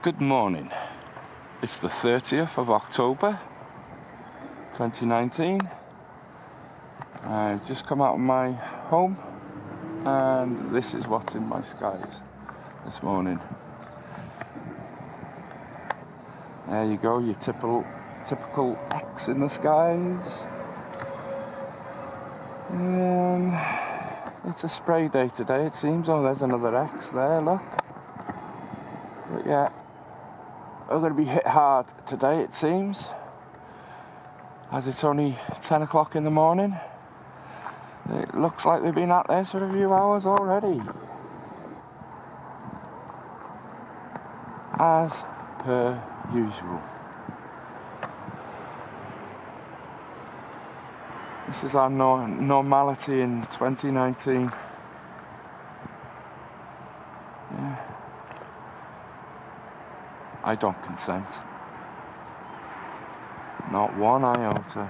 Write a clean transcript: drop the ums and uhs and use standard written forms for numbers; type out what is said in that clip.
Good morning. It's the 30th of October 2019. I've just come out of my home and this is what's in my skies this morning. There you go, your typical X in the skies. It's a spray day today, it seems. Oh, there's another X there, look. But yeah, we're going to be hit hard today, it seems, as it's only 10 o'clock in the morning. It looks like they've been at this for a few hours already, as per usual. This is our normality in 2019. Yeah. I don't consent. Not one iota.